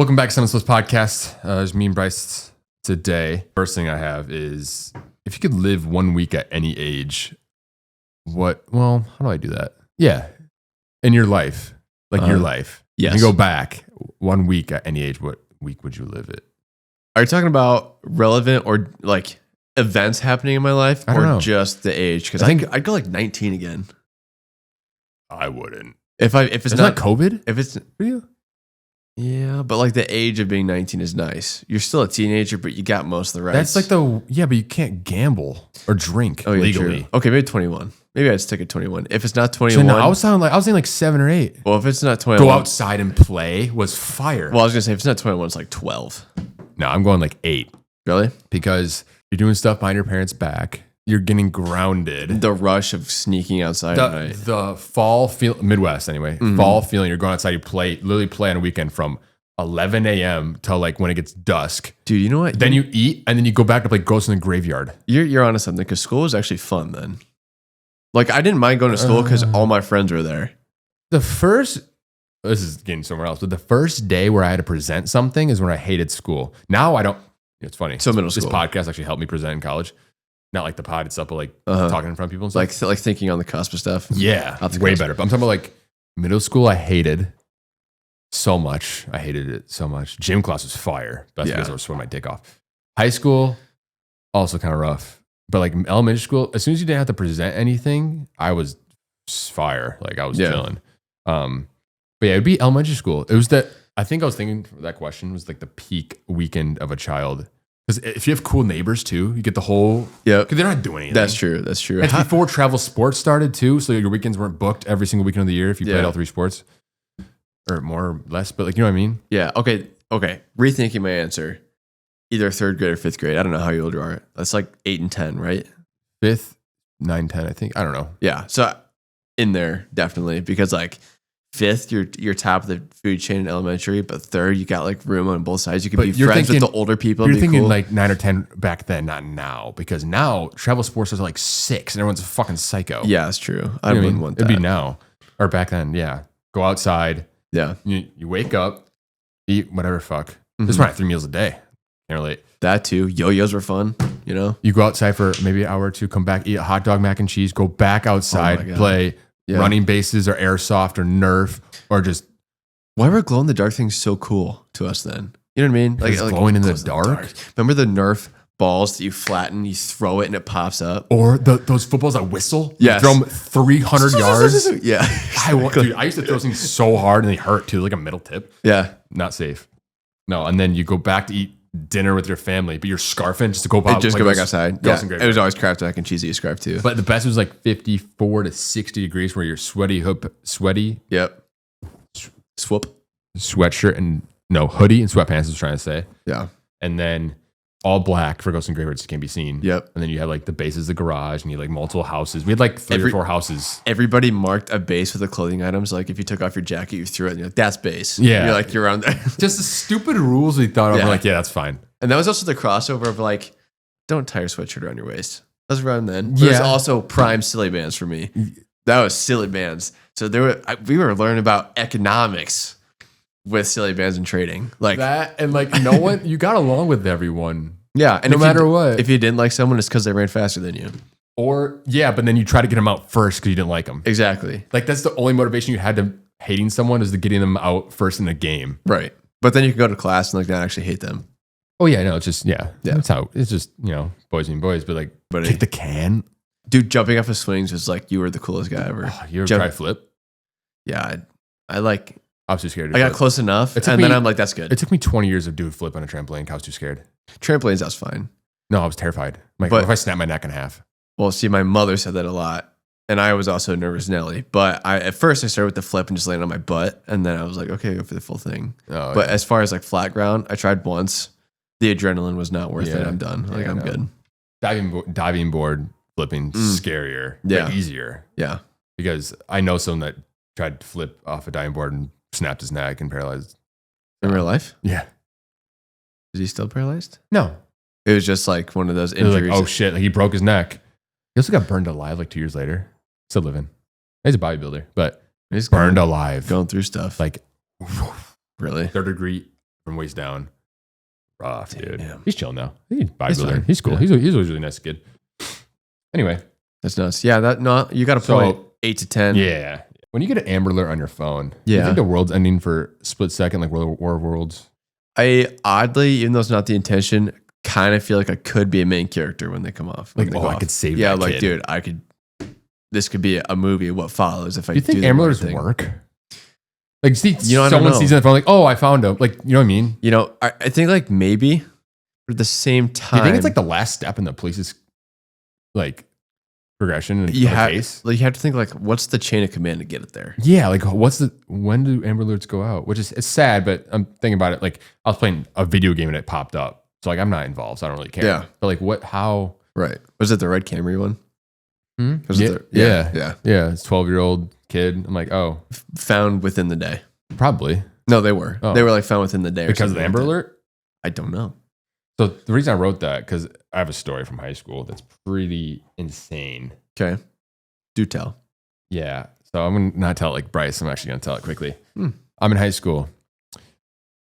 Welcome back to Senseless Podcast. It's me and Bryce today. First thing I have is, if you could live 1 week at any age, how do I do that? Yeah, in your life, your life. Yes. You go back 1 week at any age, what week would you live it? Are you talking about relevant or like events happening in my life, I don't know. Just the age? Because I think I'd go like 19 again. I wouldn't. If it's Isn't not that COVID if it's for you? yeah, but like the age of being 19 is nice. You're still a teenager, but you got most of the rights. That's like but you can't gamble or drink legally. True. Okay, maybe 21. Maybe I'd stick at 21. If it's not 21, So no, I was saying like 7 or 8. well, if it's not 21, Go outside and play was fire. Well, I was gonna say if it's not 21, it's like 12. No, I'm going like 8 Really? because you're doing stuff behind your parents' back. You're getting grounded. The rush of sneaking outside at night. The fall feel Midwest anyway. Fall feeling. You're going outside. You literally play on a weekend from 11 a.m. till like when it gets dusk. Dude, you know what? Then you eat and then you go back to play Ghosts in the Graveyard. You're onto something because school was actually fun then. Like I didn't mind going to school because all my friends were there. This is getting somewhere else, but the first day where I had to present something is when I hated school. Now I don't. It's funny. So middle This school. podcast actually helped me present in college. Not like the pod itself, but like talking in front of people and stuff. Like thinking on the cusp of stuff. Yeah, That's way cusp. better. But I'm talking about like middle school. I hated so much. I hated it so much. Gym class was fire. That's because I was sweating my dick off. High school, also kind of rough. But like elementary school, as soon as you didn't have to present anything, I was fire. Like I was chilling. But yeah, it'd be elementary school. It was I think I was thinking that question was like the peak weekend of a child. Because if you have cool neighbors too, you get the whole. Yeah, because they're not doing anything. That's true. It's before travel sports started too, so your weekends weren't booked every single weekend of the year if you played all 3 sports, or more or less. But like, you know what I mean? Yeah. Okay. Rethinking my answer. Either 3rd grade or 5th grade. I don't know how old you are. That's like 8 and 10, right? 5th, 9, 10, I think. I don't know. Yeah. So in there definitely because like 5th, you're top of the food chain in elementary, but 3rd, you got like room on both sides. You could be friends with the older people. You're thinking like 9 or 10 back then, not now, because now travel sports is like 6 and everyone's a fucking psycho. Yeah, that's true. I wouldn't want that. It'd be now or back then. Yeah, go outside. Yeah, you wake up, eat whatever fuck. This is probably 3 meals a day. Can't relate. That too. Yo-yos were fun. You know, you go outside for maybe an hour or two, come back, eat a hot dog, mac and cheese, go back outside, play. Yeah. Running bases or airsoft or Nerf or just. Why were glow in the dark things so cool to us then? You know what I mean? Like glowing in the dark. Remember the Nerf balls that you flatten, you throw it and it pops up? Or those footballs that whistle? Yes. You throw them 300 yards? Yeah. Dude, I used to throw things so hard and they hurt too, like a metal tip. Yeah. Not safe. No, and then you go back to eat dinner with your family, but you're scarfing just to go back. Just go back outside. Yeah. It was always Kraft mac and cheese that you scarf too. But the best was like 54 to 60 degrees where you're sweaty. Yep. Swoop. Sweatshirt and hoodie and sweatpants, I was trying to say. Yeah. And then all black for Ghosts and Graveyards can't be seen. Yep. And then you had like the bases, the garage, and you had like multiple houses. We had like 3 or 4 houses. Everybody marked a base with the clothing items. Like if you took off your jacket, you threw it and you're like, that's base. Yeah. You're like, you're on there. Just the stupid rules we thought of. We're like, yeah, that's fine. And that was also the crossover of like, don't tie your sweatshirt around your waist. That was around then. Yeah. There's also prime silly bands for me. That was silly bands. So we were learning about economics with silly bands and trading. Like that, and like no one, you got along with everyone. Yeah. And no matter what. If you didn't like someone, it's because they ran faster than you. Or, but then you try to get them out first because you didn't like them. Exactly. Like that's the only motivation you had to hating someone is to getting them out first in the game. Right. But then you can go to class and like not actually hate them. Oh yeah, no, it's just that's how it's just boys being boys, but like kick the can, dude. Jumping off of swings was like you were the coolest guy ever. Oh, you ever try flip? Yeah, I was too scared. I got close enough, and then I'm like, that's good. It took me 20 years of doing flip on a trampoline. I was too scared. Trampolines, that's fine. No, I was terrified. Like, what if I snap my neck in half? Well, see, my mother said that a lot, and I was also a nervous Nelly. But at first I started with the flip and just landed on my butt, and then I was like, okay, go for the full thing. Oh, but as far as like flat ground, I tried once. The adrenaline was not worth it. I'm done. Like I'm good. Diving board flipping scarier, but easier. Yeah, because I know someone that tried to flip off a diving board and snapped his neck and paralyzed. In real life? Yeah. Is he still paralyzed? No. It was just like one of those injuries. Like, oh shit! Like he broke his neck. He also got burned alive like 2 years later. Still living. He's a bodybuilder, but he's burned alive. Going through stuff. Like really? 3rd degree from waist down. Rough, dude. Damn. He's chill now. He's bodybuilder. fine. He's cool. Yeah. He's a really nice kid. Anyway. That's nuts. Yeah, you got a point. 8 to 10. Yeah. When you get an Amber Alert on your phone, do you Yeah. think the world's ending for a split second, like War of Worlds? I oddly, even though it's not the intention, kind of feel like I could be a main character when they come off. Like, I could save Yeah, that like, kid. dude, this could be a movie. What follows if I Do you think the Amber right Alerts thing. work? Like, see, I don't someone know. sees it on the phone, like, oh, I found him. Like, you know what I mean? I think like maybe, but at the same Do time, you think it's like the last step in the police's like progression in you the have, case? like, you have to think like, what's the chain of command to get it there? Yeah, like when do Amber Alerts go out? Which is, it's sad, but I'm thinking about it. Like, I was playing a video game and it popped up. So like, I'm not involved, so I don't really care. Yeah. But like, how? Right. Was it the Red Camry one? Was Yeah, it yeah. It's 12-year-old kid. I'm like, oh, Found within the day. probably No, they were. Oh. They were like found within the day. Or because of the something Amber like that. Alert. I don't know. So the reason I wrote that, because I have a story from high school that's pretty insane. Okay. Do tell. Yeah. So I'm going to not tell it like Bryce. I'm actually going to tell it quickly. Hmm. I'm in high school.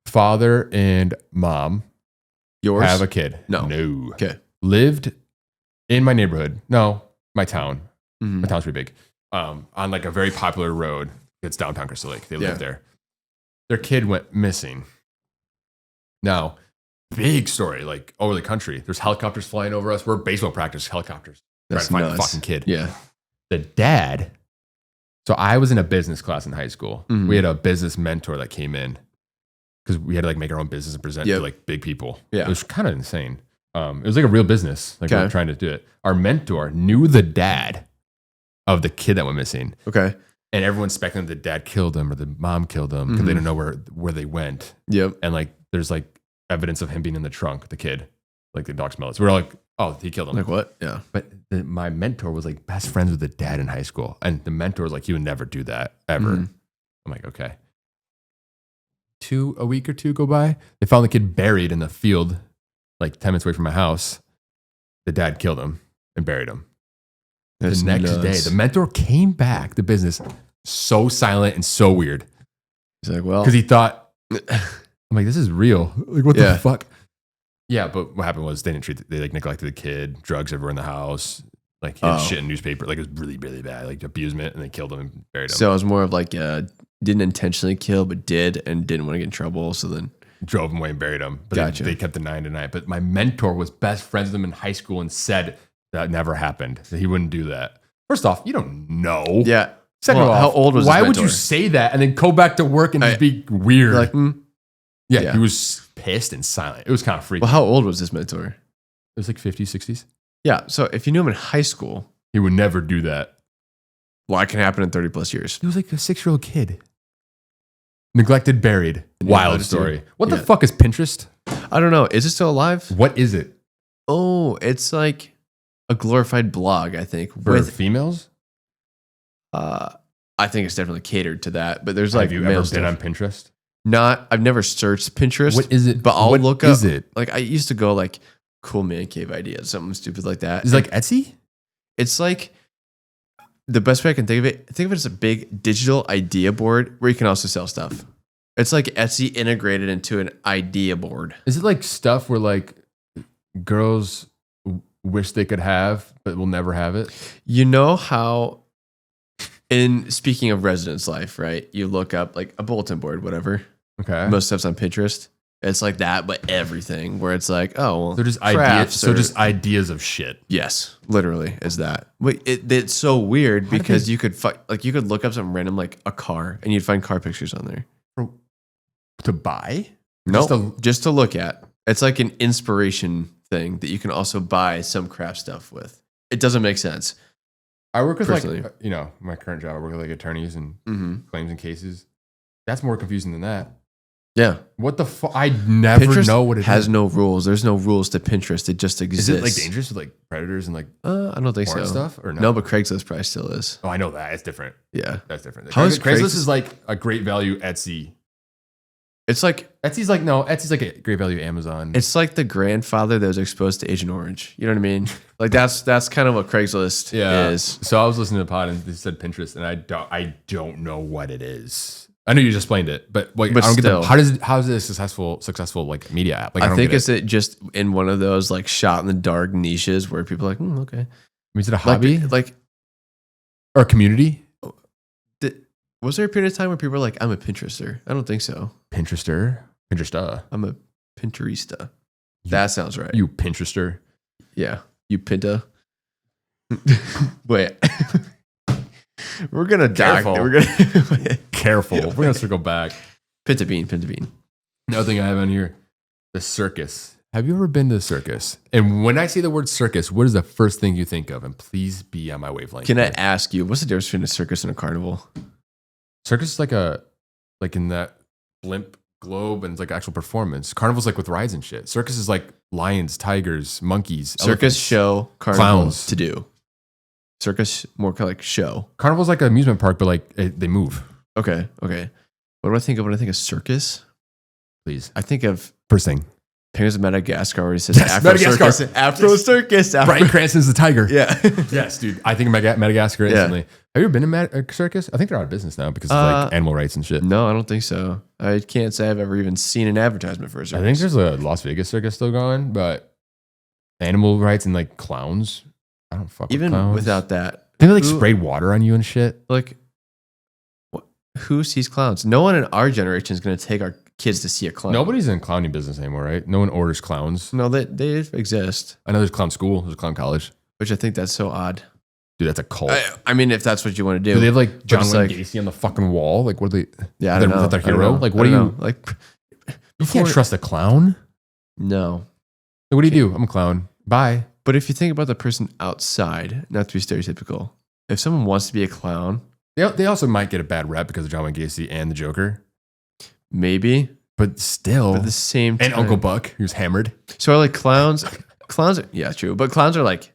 Father and mom Yours? have a kid. No. No. Okay. Lived in my neighborhood. No, my town. Mhm. My town's pretty big. On like a very popular road. It's downtown Crystal Lake. They live there. Their kid went missing. Now, big story, like over the country. There's helicopters flying over us. We're baseball practice, helicopters. That's trying to find nuts. the fucking kid. Yeah. The dad. So I was in a business class in high school. Mhm. We had a business mentor that came in because we had to like make our own business and present Yep. to like big people. Yeah. It was kind of insane. It was like a real business. Like we Okay. were trying to do it. Our mentor knew the dad of the kid that went missing. Okay. And everyone's speculating the dad killed him or the mom killed him because they don't know where they went. Yep. And like there's like evidence of him being in the trunk, the kid. Like the dog smelled it. So we're like, oh, he killed him. Like what? Yeah. But my mentor was like best friends with the dad in high school. And the mentor was like, he would never do that ever. Mhm. I'm like, okay. A week or two go by. They found the kid buried in the field, like 10 minutes away from my house. The dad killed him and buried him. That's The next day, nuts. the mentor came back to business so silent and so weird He's like, well, because he thought, I'm like, this is real. Like, what Yeah. the fuck? Yeah, but what happened was they like neglected the kid, drugs everywhere in the house, like he had shit in newspaper. Like it was really, really bad, like abusement, and they killed him and buried him. so it was more of like, didn't intentionally kill, but did and didn't want to get in trouble. So then, Drove him away and buried him. But Gotcha. they kept denying it. But my mentor was best friends with him in high school and said that never happened. That he wouldn't do that. First off, you don't know. yeah. Second Well, off, how old was why his would you mentor? say that and then go back to work and just be weird? You're like, yeah, he was pissed and silent. It was kind of freaky. well, how old was this mentor? It was like 50s, 60s. Yeah. So if you knew him in high school, He would never do that. well, it can happen in 30 plus years. He was like a 6-year-old kid. Neglected, buried. Yeah, Wild that's story. it. What the Yeah. fuck is Pinterest? I don't know. Is it still alive? What is it? Oh, it's like a glorified blog, I think. For females? I think it's definitely catered to that. But there's Have like you male ever stuff. been on Pinterest? I've never searched Pinterest. What is it? But I'll What look up. is it? Like I used to go like cool man cave ideas, something stupid like that. Is it like Etsy? It's like the best way I can think of it as a big digital idea board where you can also sell stuff. It's like Etsy integrated into an idea board. Is it like stuff where like girls wish they could have but will never have it? You know how, in speaking of residence life, right? You look up like a bulletin board, whatever. Okay. Most stuff's on Pinterest. It's like that, but everything where it's like, oh, well, So just ideas. crafts So or- just ideas of shit. yes, literally is that. Wait, it's so weird did because they- you could you could look up something random like a car and you'd find car pictures on there. To buy? No, Just just to look at. It's like an inspiration thing that you can also buy some craft stuff with. It doesn't make sense. I work with Personally. like, my current job, I work with like attorneys and Mm-hmm. claims and cases. That's more confusing than that. Yeah, What the fuck? I never Pinterest know what it has is. no rules. There's no rules to Pinterest. It just exists. Is it like dangerous with like predators and like I don't think porn so. stuff or no? No, but Craigslist probably still is. Oh, I know that. It's different. Yeah, That's different. How is Craigslist Craigslist- is like a great value Etsy. it's like Etsy's like a great value Amazon. it's like the grandfather that was exposed to Agent Orange. You know what I mean? Like that's kind of what Craigslist is. So I was listening to the pod and they said Pinterest, and I don't know what it is. I know you just explained it, but like, But I don't still. get how is it a successful like media app? Like, I don't think get it's it. just in one of those like shot in the dark niches where people are like, okay. Is it a hobby Like or a community? was there a period of time where people were like, I'm a Pinterester? I don't think so. Pinterester. I'm a Pinterista. That sounds right. You Pinterester. Yeah. You Pinta. Wait. We're gonna die. Careful. We're gonna Careful. We're gonna circle back. Pinta bean. Another thing I have on here, the circus. Have you ever been to the circus? And when I say the word circus, what is the first thing you think of? And please be on my wavelength. Can I ask you, what's the difference between a circus and a carnival? Circus is like in that blimp globe and it's like actual performance. Carnival's like with rides and shit. Circus is like lions, tigers, monkeys, Circus, elephants. show, carnival, clowns. to do. Circus, more kind of like show. Carnival's like an amusement park, but like they move. Okay. What do I think of when I think of circus? Please. I think of First thing. Penguins of Madagascar where he says Yes, Afro Madagascar. Circus. Afro Circus. Brian Cranston's the tiger. Yeah. Yes, dude. I think Madagascar instantly. Have you ever been to a circus? I think they're out of business now because of like animal rights and shit. No, I don't think so. I can't say I've ever even seen an advertisement for a circus. I think there's a Las Vegas circus still going, but animal rights and like clowns. I don't fuck even with clowns. without that. They like sprayed water on you and shit. Like, who sees clowns? No one in our generation is going to take our kids to see a clown. Nobody's in clowning business anymore, right? No one orders clowns. No, they exist. I know there's clown school, there's a clown college. Which I think that's so odd. Dude, that's a cult. I mean, if that's what you want to do. Do they have like John it's Wayne like- Gacy on the fucking wall? Like, what are they? Yeah, I don't know. Is that their I don't hero? know. Like, I what do don't you? know. Like, You can't trust a clown. no. Like, what do you do? I'm a clown. Bye. But if you think about the person outside, not to be stereotypical, if someone wants to be a clown, They also might get a bad rep because of John Wayne Gacy and the Joker, maybe. but still. But at the same time. And Uncle Buck, who's hammered. So are like clowns. Clowns are, yeah, true. But clowns are like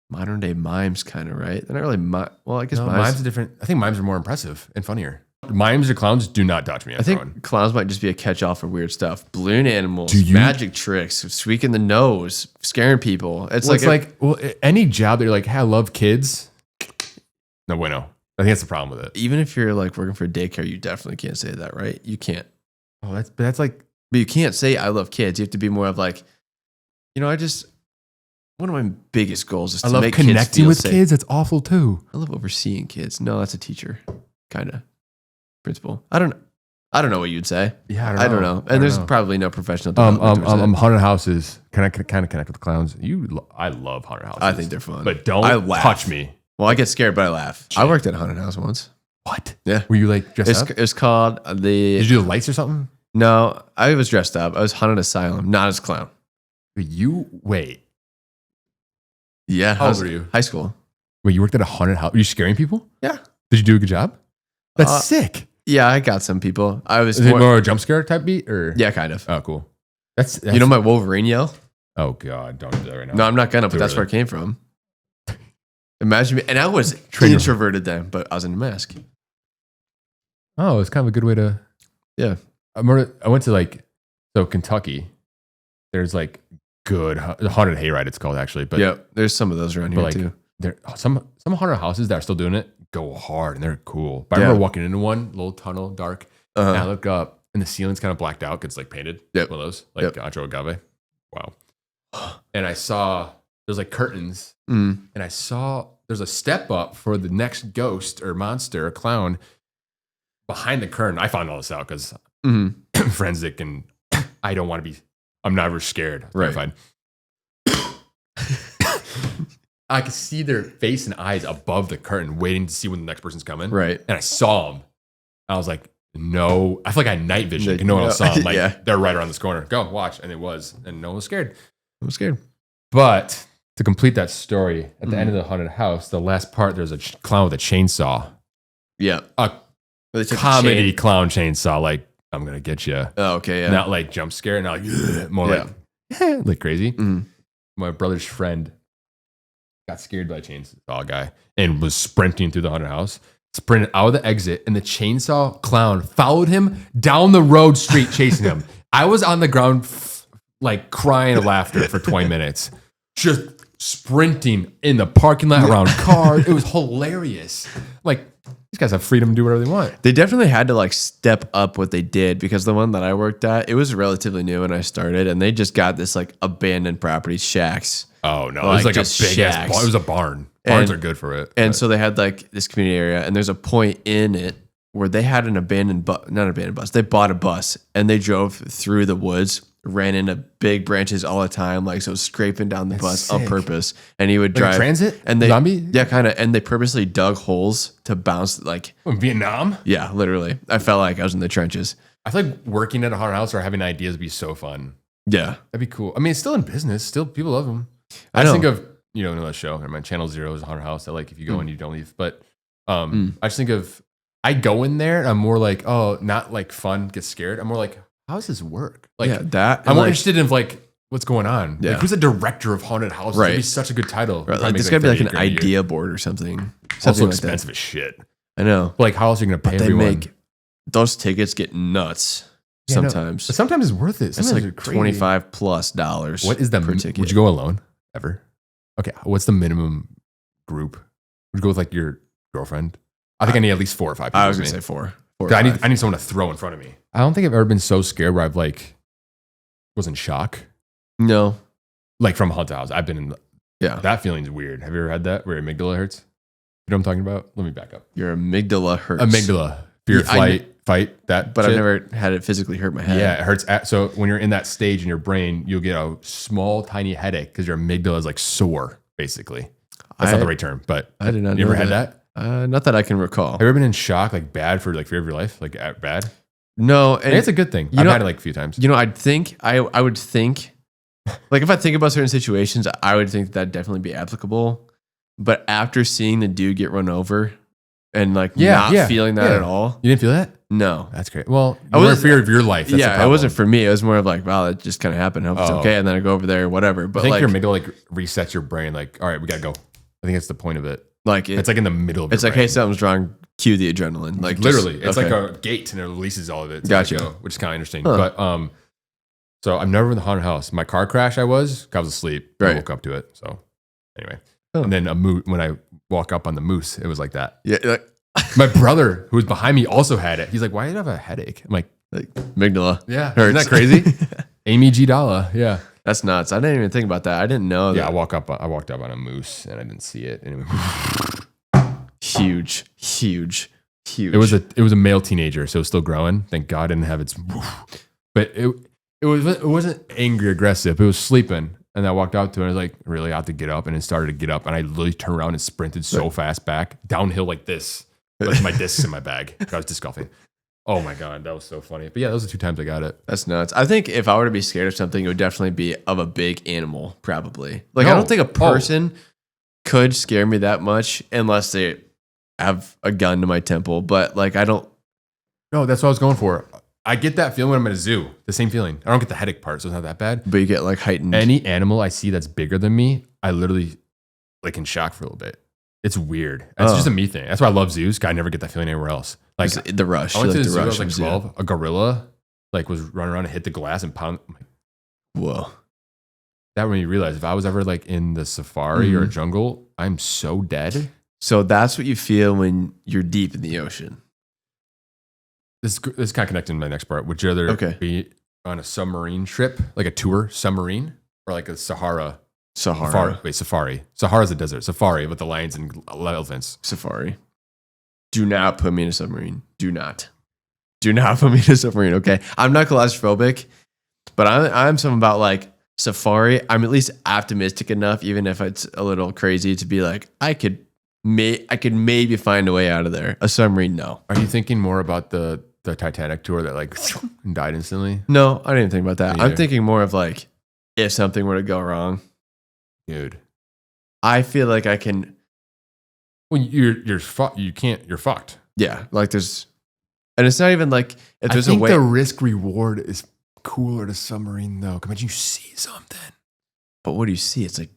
modern day mimes, kind of, right? They're not really, well, I guess No, mimes. mimes are different. I think mimes are more impressive and funnier. Mimes or clowns do not touch me. I think clowns might just be a catch all for weird stuff. Balloon animals, Do you- magic tricks, squeaking the nose, scaring people. It's well, any job that you're like, hey, I love kids. No bueno. I think that's the problem with it. even if you're like working for daycare, you definitely can't say that, right? You can't. Oh, that's like, But you can't say I love kids. You have to be more of like, one of my biggest goals is to I love make kids connecting feel with safe. kids. That's awful too. I love overseeing kids. No, that's a teacher, kind of principal. I don't know what you'd say. Yeah, I don't know. And there's probably no professional um, development towards that. haunted houses. Can I kind of connect with clowns? I love haunted houses. I think they're fun. but don't I laugh. touch me. Well, I get scared, but I laugh. I worked at a haunted house once. What? Yeah. Were you like dressed up? It's called Did you do the lights or something? No, I was dressed up. I was haunted asylum, not as clown. Wait. Yeah. How I old was were you? High school. Wait, you worked at a haunted house? Were you scaring people? Yeah. Did you do a good job? That's Uh, sick. Yeah, I got some people. I was Is it more a jump scare type beat or? Yeah, kind of. Oh, cool. That's You know my Wolverine yell? Oh God, don't do that right now. No, I'm not gonna, but Too that's early. where it came from. Imagine me, and I was Trigger. introverted then, but I was in a mask. Oh, it's kind of a good way to. Yeah. I went to Kentucky. There's like good haunted hayride. It's called actually, but Yeah, there's some of those around but here like too. there some haunted houses that are still doing it go hard and they're cool. But I Yeah. remember walking into one little tunnel, dark, and I Uh-huh. look up and the ceiling's kind of blacked out because it's like painted. Yep. One of those like Yep. Ancho Agave. Wow. And I saw there's like curtains. Mm. And I saw there's a step up for the next ghost or monster or clown behind the curtain. I found all this out because Mhm. forensic and I don't want to be, I'm never scared. I'm Right. terrified. I could see their face and eyes above the curtain waiting to see when the next person's coming. Right. And I saw them. I was like, no, I feel like I had night vision. Like, No one else saw them. Like, yeah. they're right around this corner. Go watch. And it was. And no one was scared. I'm scared. But to complete that story, at the Mm-hmm. end of the haunted house, the last part, there's a clown with a chainsaw. Yeah. A They took the comedy chain. clown chainsaw, like, I'm going to get you. Oh, okay. Yeah. Not like jump scare, not like, "Ugh," more Yeah. like, like crazy. Mhm. My brother's friend got scared by a chainsaw guy and was sprinting through the haunted house, sprinted out of the exit, and the chainsaw clown followed him down the road street chasing him. I was on the ground, like crying of laughter for 20 minutes, just sprinting in the parking lot around cars. It was hilarious. Like, These guys have freedom to do whatever they want. They definitely had to like step up what they did because the one that I worked at, it was relatively new when I started, and they just got this like abandoned property shacks. Oh no, it was like a big ass barn. It was a barn. Barns are good for it. And so they had like this community area, and there's a point in it where they had an abandoned bus, not an abandoned bus. They bought a bus and they drove through the woods, ran into big branches all the time, like so scraping down the bus on purpose. And he would drive transit and they zombie. Yeah, kind of. And they purposely dug holes to bounce like Vietnam. Yeah, literally. I felt like I was in the trenches. I feel like working at a haunted house or having ideas would be so fun. Yeah, that'd be cool. I mean, it's still in business. Still, people love them. I just think of that show. My Channel Zero is a haunted house that like if you go and you don't leave. But I just think of I go in there and I'm more like, oh, not like fun, get scared. I'm more like, how does this work? Like that. I'm more interested in like what's going on. Yeah. Like, who's the director of haunted houses? Right. That'd be such a good title. Right. Like, this got to be like an idea board or something. Also like expensive that. as shit. I know. But like, how else are you going to pay everyone? Those tickets get nuts sometimes. But sometimes it's worth it. Sometimes it's like $25+. What is the per ticket? Would you go alone ever? Okay. What's the minimum group? Would you go with like your girlfriend? I think I need at least 4 or 5 people. I was going to say 4. I need someone to throw in front of me. I don't think I've ever been so scared where I've like was in shock. No. Like from a haunted house. I've been in that feeling's weird. Have you ever had that where your amygdala hurts? You know what I'm talking about? Let me back up. Your amygdala hurts. Amygdala. Fear, fight, that But shit. I've never had it physically hurt my head. Yeah, it hurts. So when you're in that stage in your brain, you'll get a small, tiny headache because your amygdala is like sore, basically. That's not the right term, but I did not know you ever had that? Not that I can recall. Have you ever been in shock, like bad for like fear of your life? Like bad? No. And it's a good thing. I've had it like a few times. You know, I would think, like if I think about certain situations, I would think that'd definitely be applicable. But after seeing the dude get run over and like not feeling that at all. You didn't feel that? No. That's great. Well, you were in fear of your life. That's it wasn't for me. It was more of like, wow, that just kind of happened. I hope it's okay. And then I go over there, whatever. But I think like, your amygdala like resets your brain. Like, all right, we got to go. I think that's the point of it. Like it's like in the middle of it's like, brain. hey, something's wrong. Cue the adrenaline. Like literally, it's like a gate and it releases all of it. Gotcha. Which is kind of interesting. But so I've never been in the haunted house. My car crash, I was asleep. I woke up to it. So anyway, and then when I walk up on the moose, it was like that. Yeah. Like, my brother who was behind me also had it. He's like, why do you have a headache? I'm like amygdala. Yeah. Hurts. Isn't that crazy? Amy G. Dalla. Yeah. That's nuts. I didn't even think about that. I didn't know that. Yeah, I walked up on a moose and I didn't see it. And it huge. It was a male teenager, so it was still growing. Thank God I didn't have its but it wasn't angry aggressive. It was sleeping. And I walked out to it and I was like, really, I have to get up. And it started to get up. And I literally turned around and sprinted so fast back downhill like this. With my discs in my bag. I was disc golfing. Oh my God, that was so funny. But yeah, those are 2 times I got it. That's nuts. I think if I were to be scared of something, it would definitely be of a big animal, probably. Like, I don't think a person could scare me that much unless they have a gun to my temple. But like, I don't. No, that's what I was going for. I get that feeling when I'm at a zoo. The same feeling. I don't get the headache part, so it's not that bad. But you get like heightened. Any animal I see that's bigger than me, I literally like in shock for a little bit. It's weird. It's just a me thing. That's why I love zoos. I never get that feeling anywhere else. Like the rush. I went to the zoo. I was like 12. A gorilla like was running around and hit the glass and pound. I'm like, whoa. That when you realize if I was ever like in the safari or a jungle, I'm so dead. So that's what you feel when you're deep in the ocean. This is kind of connected to my next part. Would you rather be on a submarine trip, like a tour submarine, or like a safari. Safari. Sahara's a desert. Safari with the lions and elephants. Safari. Do not put me in a submarine. Do not put me in a submarine. Okay. I'm not claustrophobic, but I'm something about like safari. I'm at least optimistic enough, even if it's a little crazy, to be like, I could maybe find a way out of there. A submarine, no. Are you thinking more about the Titanic tour that like died instantly? No, I didn't even think about that. I'm thinking more of like, if something were to go wrong. Dude, I feel like I can. Well, you're fucked. Yeah, like there's, and it's not even like if there's a way. the risk reward is cooler to submarine though. Imagine you see something, but what do you see? It's like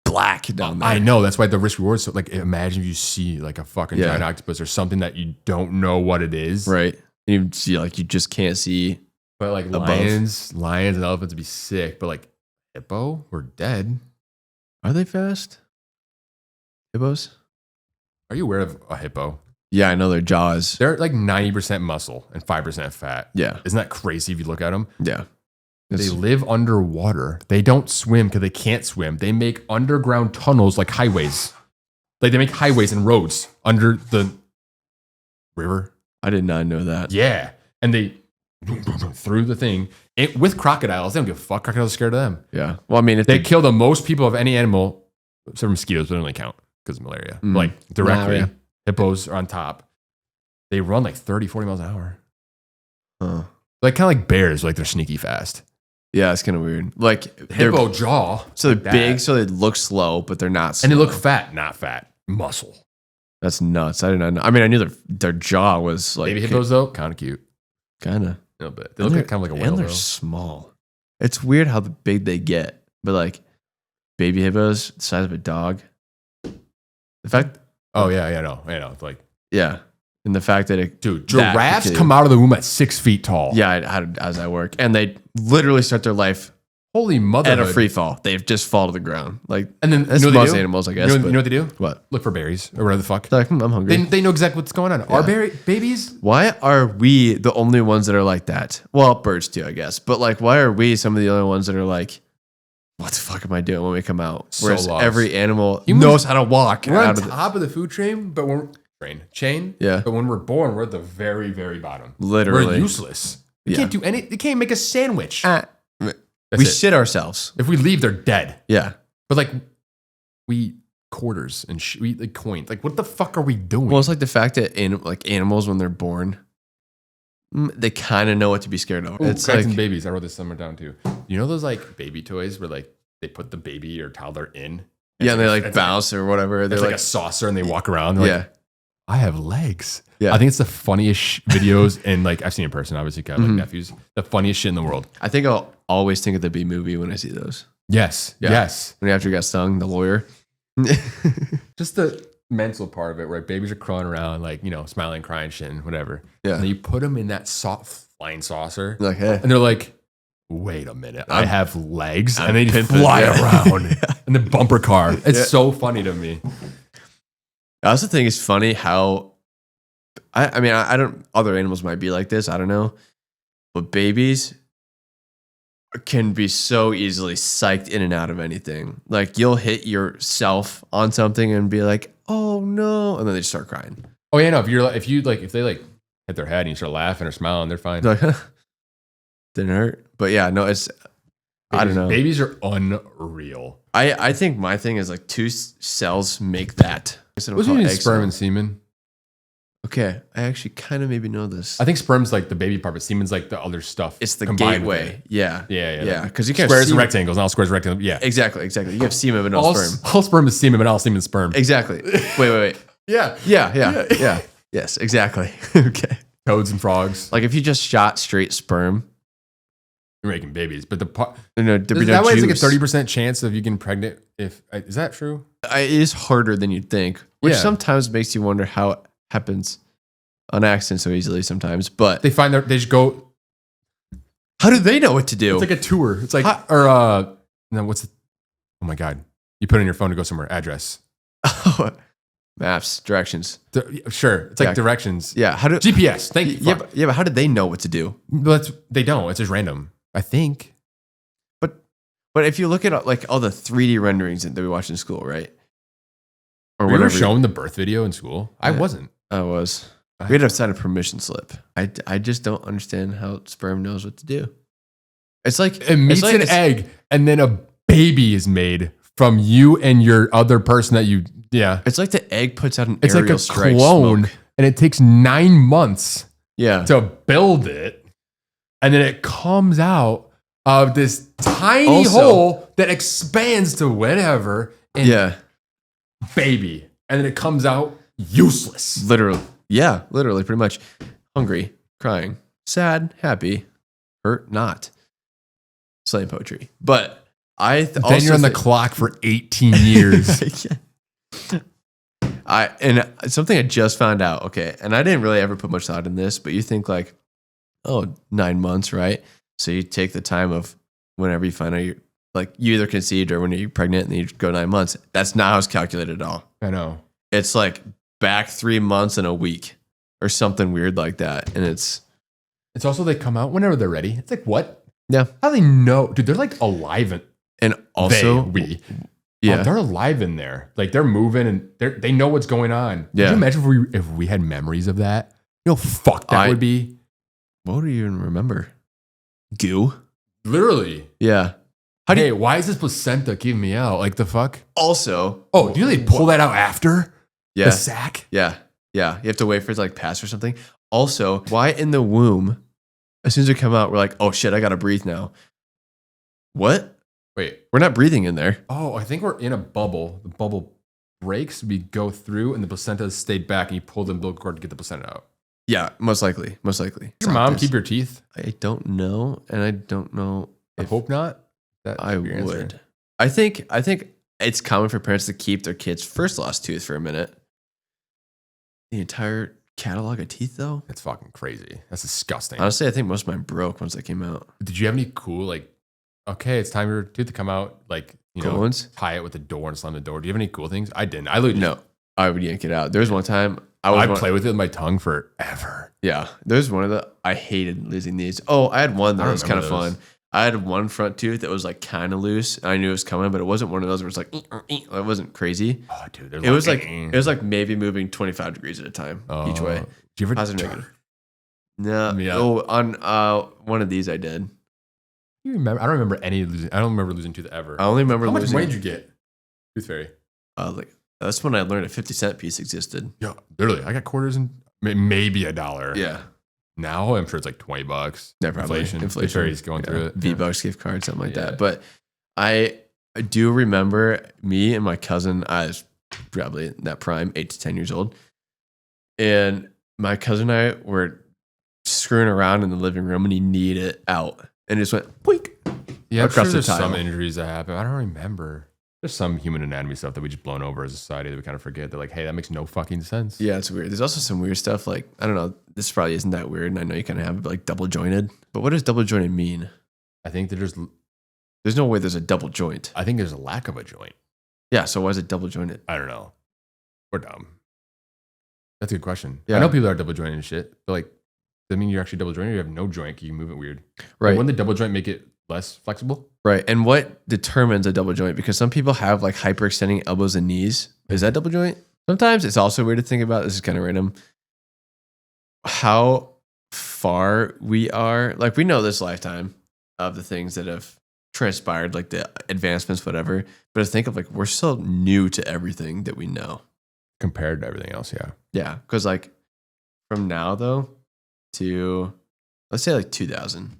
black down there. I know that's why the risk reward. So like, imagine if you see like a fucking giant octopus or something that you don't know what it is, right? And you see like you just can't see. But like lions and elephants would be sick. But like hippo, we're dead. Are they fast? Hippos? Are you aware of a hippo? Yeah, I know their jaws. They're like 90% muscle and 5% fat. Yeah. Isn't that crazy if you look at them? Yeah. They live underwater. They don't swim because they can't swim. They make underground tunnels like highways. Like they make highways and roads under the river. I did not know that. Yeah. And they through the thing with crocodiles. They don't give a fuck. Crocodiles are scared of them. Yeah. Well, I mean, if they kill the most people of any animal, except for mosquitoes, but they don't really count because of malaria. Like directly. Malaria. Hippos are on top. They run like 30, 40 miles an hour. Huh. Like kind of like bears, like they're sneaky fast. Yeah, it's kind of weird. Like hippo jaw. So they're big, so they look slow, but they're not slow. And they look fat, not fat. Muscle. That's nuts. I didn't know. I mean, I knew their jaw was like... Baby hippos, though, kind of cute. Kind of. A little bit. They look like, kind of like a whale, and they're though. Small. It's weird how big they get. But like, baby hippos, the size of a dog. The fact... Oh, yeah, I know. It's like... Yeah. And the fact that it... Dude, giraffes come out of the womb at 6 feet tall. Yeah, how does that work? And they literally start their life... Holy mother! At a free fall. They just fall to the ground. Like, and then that's most animals, I guess. You know what they do? What? Look for berries or whatever the fuck. They're like, I'm hungry. They know exactly what's going on. Yeah. Our babies? Why are we the only ones that are like that? Well, birds too, I guess. But like, why are we some of the other ones that are like, what the fuck am I doing when we come out? Whereas every animal knows how to walk. We're on top of the food chain, but we're Yeah. But when we're born, we're at the very, very bottom. Literally, we're useless. We can't do any. They can't make a sandwich. We shit ourselves. If we leave, they're dead. Yeah. But like, we eat quarters and we eat like coins. Like, what the fuck are we doing? Well, it's like the fact that like animals, when they're born, they kind of know what to be scared of. It's like babies. I wrote this somewhere down too. You know those like baby toys where like they put the baby or toddler in? Yeah, and they like bounce or whatever. They're like a saucer and they walk around. They're like, I have legs. Yeah. I think it's the funniest videos, and like I've seen in person, obviously, got like nephews. The funniest shit in the world. I think I'll always think of the B movie when I see those. Yes. Yeah. Yes. When after he got stung, the lawyer. Just the mental part of it, where babies are crawling around, like, you know, smiling, crying, shit, and whatever. Yeah. And then you put them in that soft flying saucer. Like, hey. And they're like, wait a minute, I have legs. And they just fly around in the bumper car. It's so funny to me. I also think it's funny how, I mean, I don't, other animals might be like this, I don't know, but babies can be so easily psyched in and out of anything. Like, you'll hit yourself on something and be like, oh no, and then they just start crying. Oh yeah, no, if they like hit their head and you start laughing or smiling, they're fine. Like, didn't hurt. But yeah, no, it's, I don't know. Babies are unreal. I think my thing is like 2 cells make that. What do you mean sperm and semen? Okay, I actually kind of maybe know this. I think sperm's like the baby part, but semen's like the other stuff. It's the gateway. Yeah. Because you can't squares and rectangles, not squares and rectangles. Yeah, exactly. You have semen, but no sperm. All sperm is semen, but not semen is sperm. Exactly. Wait. Yeah. Yes, exactly. Okay. Toads and frogs. Like if you just shot straight sperm, you're making babies, but the part that way it's like a 30% chance of you getting pregnant. Is that true? It is harder than you'd think, which sometimes makes you wonder how it happens on accident so easily sometimes. But they just go. How do they know what to do? It's like a tour. It's like oh my god! You put in your phone to go somewhere. Address. Maps, directions. Sure, it's like directions. Yeah. How do GPS? Thank you. Yeah, but how did they know what to do? But they don't. It's just random. I think. But if you look at like all the 3D renderings that we watched in school, right? Or whatever. You were shown the birth video in school. I wasn't. I was. We had to sign a permission slip. I just don't understand how sperm knows what to do. It's like it meets an egg, and then a baby is made from you and your other person that you. Yeah, it's like the egg puts out an. It's like a clone, smoke. And it takes 9 months. Yeah. To build it, and then it comes out of this tiny hole that expands to whatever. And baby, and then it comes out useless. Literally. Yeah, literally, pretty much. Hungry, crying, sad, happy, hurt, not. Slang poetry. But then you're on the clock for 18 years. And something I just found out, okay, and I didn't really ever put much thought in this, but you think like, 9 months, right? So you take the time of whenever you find out you either conceived or when you're pregnant and you go 9 months. That's not how it's calculated at all. I know. It's like back 3 months and a week or something weird like that. And it's also they come out whenever they're ready. It's like, what? Yeah. How do they know? Dude, they're like alive. And also, they're alive in there. Like they're moving and they know what's going on. Yeah. Could you imagine if we had memories of that? You know, fuck that would be. What do you even remember? Goo? Literally. Yeah. Why is this placenta keeping me out? Like the fuck? Also. Oh, do they pull that out after? Yeah. The sack? Yeah. Yeah. You have to wait for it to like pass or something. Also, why in the womb, as soon as we come out, we're like, oh shit, I gotta breathe now. What? Wait. We're not breathing in there. Oh, I think we're in a bubble. The bubble breaks, we go through, and the placenta stayed back, and you pull the umbilical cord to get the placenta out. Yeah, most likely. Most likely. Does your mom keep your teeth? I don't know. And I don't know. I hope not. I would. I think it's common for parents to keep their kids' first lost tooth for a minute. The entire catalog of teeth, though? That's fucking crazy. That's disgusting. Honestly, I think most of mine broke once they came out. Did you have any cool, like, okay, it's time for your tooth to come out, like, you know, ones? Tie it with the door and slam the door? Do you have any cool things? I didn't. I literally No, I would yank it out. There was one time I play with it with my tongue forever. Yeah, there's one of the I hated losing these. Oh, I had one that was kind of fun. I had one front tooth that was like kind of loose. I knew it was coming, but it wasn't one of those where it's like it wasn't crazy. Oh, dude, it was like maybe moving 25 degrees at a time each way. Do you ever positive negative? No. Yeah. Oh, on one of these I did. You remember? I don't remember any losing. I don't remember losing tooth ever. I only remember how losing. Much money did you get? Tooth Fairy. Like that's when I learned a 50-cent piece existed. Yeah, literally. I got quarters and maybe $1. Yeah. Now I'm sure it's like $20. Yeah, probably. Inflation. Fairy's going through it. V-Bucks gift card, something like that. But I do remember me and my cousin. I was probably in that prime, 8 to 10 years old, and my cousin and I were screwing around in the living room, and he kneed it out, and it just went boink. Yeah, I'm sure there's some injuries that happen. I don't remember. There's some human anatomy stuff that we just blown over as a society that we kind of forget. They're like, hey, that makes no fucking sense. Yeah, it's weird. There's also some weird stuff like, I don't know, this probably isn't that weird, and I know you kind of have it, but like double jointed. But what does double jointed mean? I think that there's no way there's a double joint. I think there's a lack of a joint. Yeah, so why is it double jointed? I don't know. We're dumb. That's a good question. Yeah. I know people are double jointed and shit, but like, does that mean you're actually double jointed or you have no joint? You move it weird. Right. Like, wouldn't the double joint make it less flexible? Right. And what determines a double joint? Because some people have like hyperextending elbows and knees. Is that double joint? Sometimes it's also weird to think about. This is kind of random. How far we are, like we know this lifetime of the things that have transpired, like the advancements, whatever. But to think of like, we're still new to everything that we know. Compared to everything else, yeah. Yeah. Because like from now though to, let's say like 2000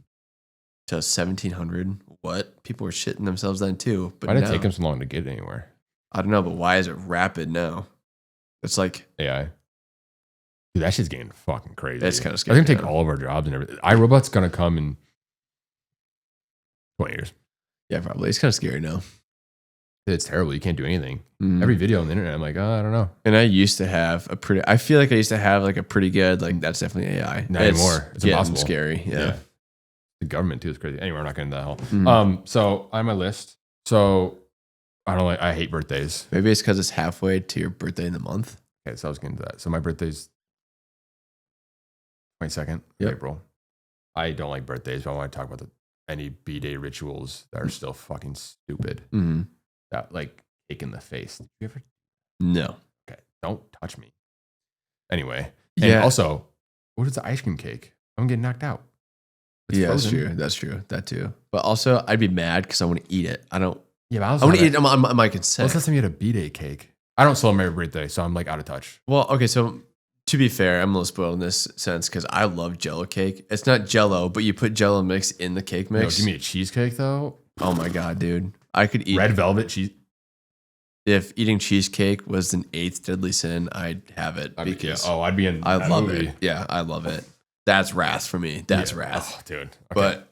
to 1700, what? People were shitting themselves then too. But why did it take them so long to get anywhere? I don't know, but why is it rapid now? It's like AI. Dude, that shit's getting fucking crazy. It's kind of scary. It's gonna take all of our jobs and everything. iRobot's gonna come in 20 years. Yeah, probably. It's kind of scary now. It's terrible. You can't do anything. Every video on the internet, I'm like, I don't know. And I used to have I feel like I used to have like a pretty good, like that's definitely AI. Not anymore. It's impossible. Scary. Yeah. The government too is crazy. Anyway, we're not getting into that hole. So on my list. So I hate birthdays. Maybe it's because it's halfway to your birthday in the month. Okay, so I was getting to that. So my birthday's 22nd of April. I don't like birthdays, but I want to talk about any B-Day rituals that are still fucking stupid. Mm-hmm. That like cake in the face. Did you ever? No. Okay, don't touch me. Anyway, and also, what is the ice cream cake? I'm getting knocked out. It's frozen. That's true. That's true. That too. But also, I'd be mad because I want to eat it. I don't. Yeah, but I want to eat it on my consent. What's the last time you had a B-Day cake? I don't celebrate my birthday, so I'm like out of touch. Well, okay, so to be fair, I'm a little spoiled in this sense because I love Jello cake. It's not Jello, but you put Jello mix in the cake mix. No, give me a cheesecake though. Oh my god, dude! I could eat red velvet cheese. If eating cheesecake was an 8th deadly sin, I'd have it. I'd be in. I love it. Yeah, I love it. That's wrath for me. That's wrath, dude. Okay. But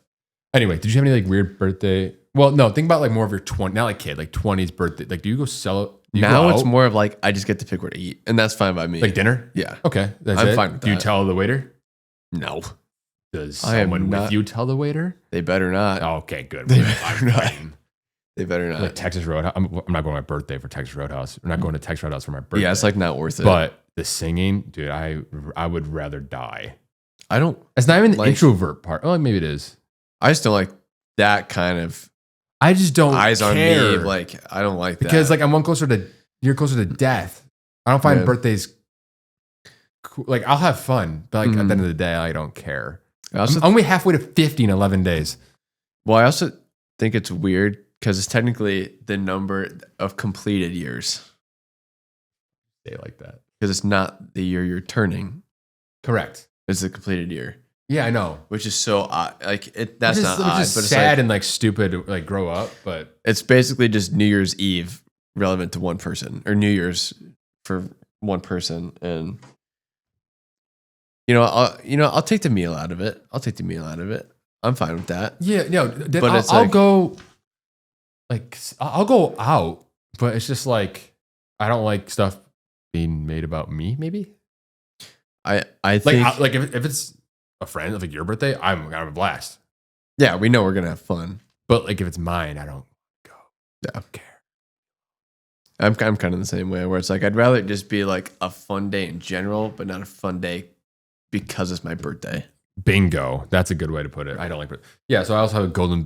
anyway, did you have any like weird birthday? Well, no. Think about like more of your 20, not like kid, like 20s birthday. Like, do you go sell? Now it's more of like I just get to pick where to eat, and that's fine by me. Like dinner? Yeah. Okay, I'm fine with that. Do you tell the waiter? No. Does someone with you tell the waiter? They better not. Oh, okay, good. They better not. They better not. Like Texas Roadhouse. I'm not going to my birthday for Texas Roadhouse. I'm not going to Texas Roadhouse for my birthday. Yeah, it's like not worth it. But the singing, dude, I would rather die. I don't. It's not even the like, introvert part. Oh, maybe it is. I just don't like that kind of I just don't eyes on care. me. Like, I don't like that. Because like you're closer to death. I don't find birthdays cool. Like I'll have fun, but like at the end of the day, I don't care. I'm only halfway to 50 in 11 days. Well, I also think it's weird because it's technically the number of completed years. Say it like that. Because it's not the year you're turning. Correct. It's the completed year. Yeah, I know. Which is so odd. Like that's which not odd, is but it's sad like, and like stupid to like grow up. But it's basically just New Year's Eve relevant to one person, or New Year's for one person, and I'll take the meal out of it. I'm fine with that. Yeah, no, but I'll go. Like I'll go out, but it's just like I don't like stuff being made about me. Maybe I think like if it's a friend, like your birthday, I'm gonna have a blast. Yeah, we know we're gonna have fun. But like if it's mine, I don't go. Yeah, I don't care. I'm kind of the same way, where it's like I'd rather it just be like a fun day in general, but not a fun day because it's my birthday. Bingo. That's a good way to put it. I don't like it. Yeah, so I also have golden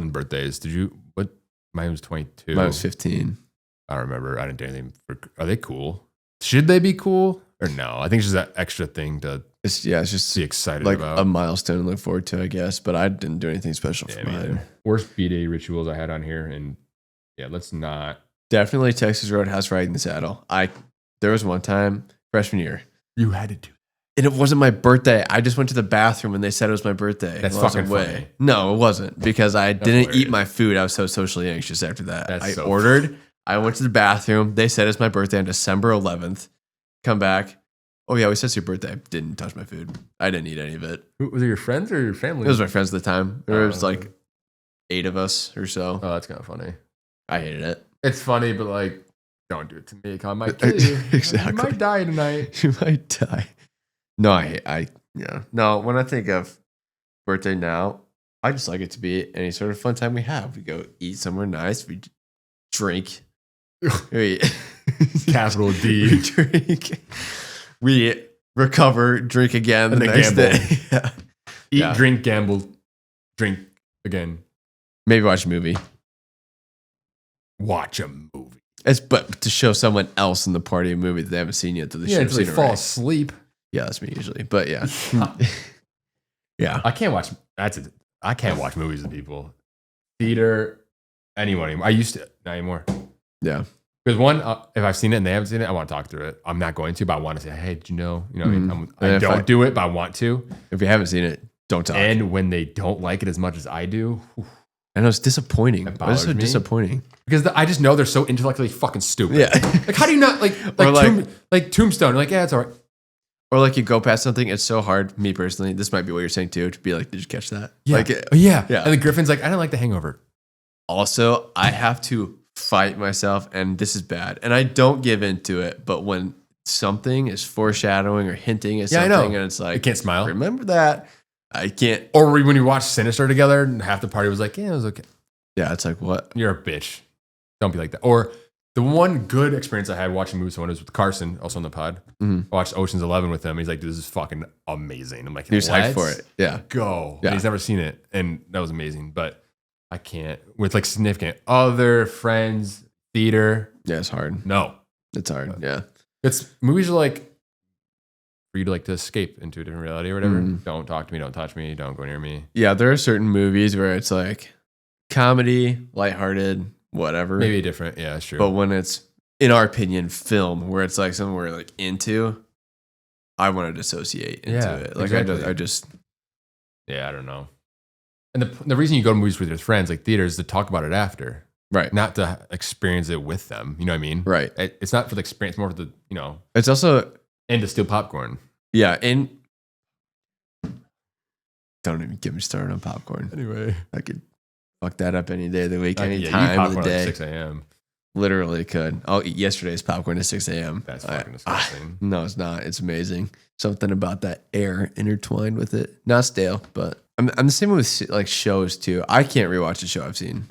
birthdays. Did you what mine was 22. Mine was 15. I don't remember. I didn't do anything are they cool? Should they be cool? Or no? I think it's just that extra thing to it's just be excited like about. A milestone to look forward to, I guess. But I didn't do anything special for mine. Worst B-Day rituals I had on here, and yeah, let's not. Definitely Texas Roadhouse riding the saddle. There was one time freshman year. You had to do that. And it wasn't my birthday. I just went to the bathroom and they said it was my birthday. That's fucking funny. No, it wasn't, because I didn't eat my food. I was so socially anxious after that. I ordered. I went to the bathroom. They said it's my birthday on December 11th. Come back. Oh yeah, we said it's your birthday. Didn't touch my food. I didn't eat any of it. Was it your friends or your family? It was my friends at the time. There was like 8 of us or so. Oh, that's kind of funny. I hated it. It's funny, but like, don't do it to me. I might kill you. Exactly. You might die tonight. You might die. No, No, when I think of birthday now, I just like it to be any sort of fun time we have. We go eat somewhere nice. We drink. Capital D. We drink. We recover, drink again the next day. Yeah. Eat, drink, gamble, drink again. Maybe watch a movie. Watch a movie. But to show someone else in the party a movie that they haven't seen yet, until they fall asleep. Yeah, that's me usually. But yeah, yeah. I can't watch. I can't watch movies with people. Theater, anyone anymore. I used to, not anymore. Yeah. Because one, if I've seen it and they haven't seen it, I want to talk through it. I'm not going to, but I want to say, hey, did you know? You know what I mean? I don't do it, but I want to. If you haven't seen it, don't talk. And when they don't like it as much as I do, I know it's disappointing. It's so disappointing. Because I just know they're so intellectually fucking stupid. Yeah. Like, how do you not like Tombstone? Like, yeah, it's all right. Or like you go past something, it's so hard. Me personally, this might be what you're saying too, to be like, did you catch that? Yeah. Like, yeah. And the Griffin's like, I don't like The Hangover. Also, I have to fight myself, and this is bad. And I don't give into it, but when something is foreshadowing or hinting at something, and it's like, I can't smile. Remember that. I can't. Or when you watch Sinister together, and half the party was like, yeah, it was okay. Yeah, it's like, what? You're a bitch. Don't be like that. Or the one good experience I had watching movies was with Carson, also on the pod. I watched Ocean's 11 with him. He's like, this is fucking amazing. I'm like, he was hyped for it. Yeah. Go. Yeah. And he's never seen it. And that was amazing. But I can't, with like significant other friends, theater. Yeah, it's hard. No. It's hard. Yeah. Movies are like for you to like to escape into a different reality or whatever. Don't talk to me. Don't touch me. Don't go near me. Yeah. There are certain movies where it's like comedy, lighthearted, whatever. Maybe different. Yeah, that's true. But when it's, in our opinion, film, where it's like something we're like into, I want to dissociate into it. Like exactly. I just. Yeah, I don't know. And the reason you go to movies with your friends, like theaters, is to talk about it after. Right. Not to experience it with them. You know what I mean? Right. It's not for the experience, more for the, It's also. And to steal popcorn. Yeah. And don't even get me started on popcorn. Anyway. I could fuck that up any day of the week, any you time of the popcorn day. At 6 a.m. Literally could. I'll eat yesterday's popcorn at 6 a.m. That's fucking disgusting. No, it's not. It's amazing. Something about that air intertwined with it. Not stale, but I'm the same with like shows too. I can't rewatch a show I've seen.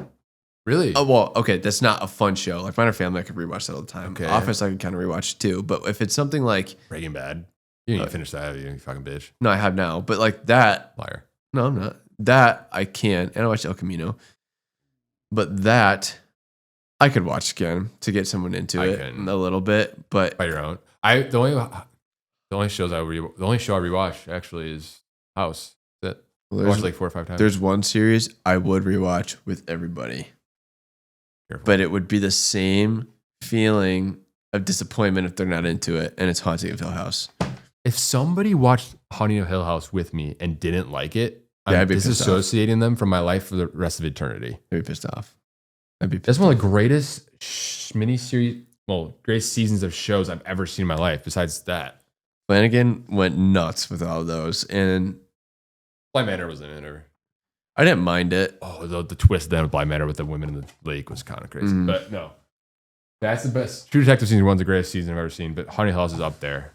Really? Oh, well, okay, that's not a fun show. Like Modern Family, I could rewatch that all the time. Okay. Office, I could kind of rewatch too. But if it's something like Breaking Bad. You didn't even finish that, have you fucking bitch. no, I have now. But like that, Liar. no, I'm not. That I can, and I watched El Camino. But that I could watch again to get someone into it a little bit. But by your own, the only show I rewatch actually is House. That I watched like 4 or 5 times. There's one series I would rewatch with everybody. Careful. But it would be the same feeling of disappointment if they're not into it, and it's Haunting of Hill House. If somebody watched Haunting of Hill House with me and didn't like it, I'm disassociating them from my life for the rest of eternity. I'd be pissed off. That's one of the greatest greatest seasons of shows I've ever seen in my life. Besides that, Flanagan went nuts with all of those, and Bly Manor was in it. I didn't mind it. Oh, the twist then with Bly Manor with the women in the lake was kind of crazy. But no, that's the best. True Detective season 1's the greatest season I've ever seen. But Haunting of Hill House is up there,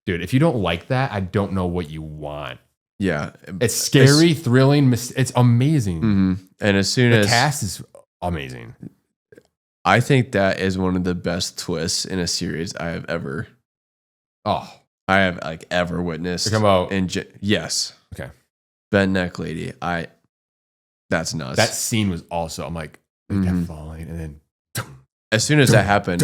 dude. If you don't like that, I don't know what you want. Yeah, it's scary, thrilling. It's amazing. And as soon as the cast is amazing, I think that is one of the best twists in a series I have ever. I have like ever witnessed. You're talking about yes. Okay. Bent Neck Lady. That's nuts. That scene was also. I'm like, kept falling, and then as soon as that happened,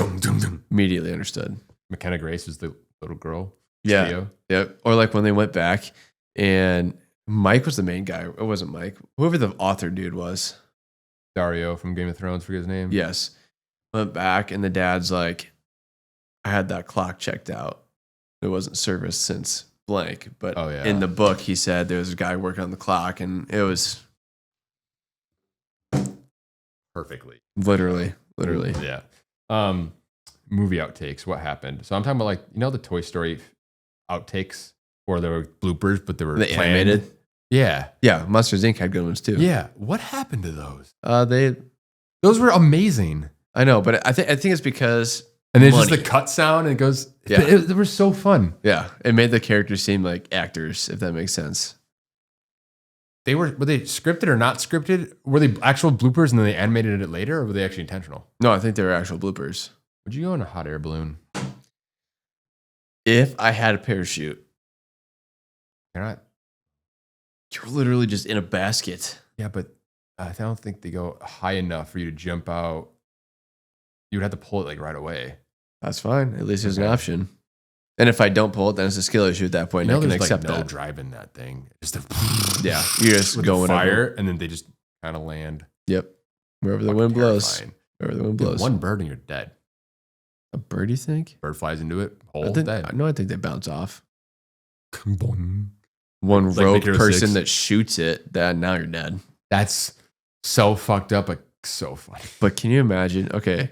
immediately understood. McKenna Grace was the little girl. Yeah. Trio. Yep. Or like when they went back. And Mike was the main guy. It wasn't Mike. Whoever the author dude was. Dario from Game of Thrones, forget his name. Yes. Went back and the dad's like, I had that clock checked out. It wasn't serviced since blank. But in the book, he said there was a guy working on the clock and it was perfectly. Literally. Yeah. Movie outtakes. What happened? So I'm talking about the Toy Story outtakes. Or there were bloopers, but they were animated. Yeah. Monsters Inc. had good ones too. Yeah. What happened to those? Those were amazing. I know, but I think it's because and there's just the cut sound and it goes. Yeah, they were so fun. Yeah, it made the characters seem like actors, if that makes sense. Were they scripted or not scripted? Were they actual bloopers and then they animated it later, or were they actually intentional? No, I think they were actual bloopers. Would you go in a hot air balloon? If I had a parachute. You're literally just in a basket. Yeah, but I don't think they go high enough for you to jump out. You would have to pull it like right away. That's fine. At least there's an option. And if I don't pull it, then it's a skill issue at that point. I can accept that. Driving that thing. Just yeah, you're just going fire, and then they just kind of land. Yep. Wherever the wind blows. Wherever the wind blows. One bird and you're dead. A bird, you think? Bird flies into it. Dead. No, I think they bounce off. Boing. One rogue person that shoots it, now you're dead. That's so fucked up, but so funny. But can you imagine? Okay.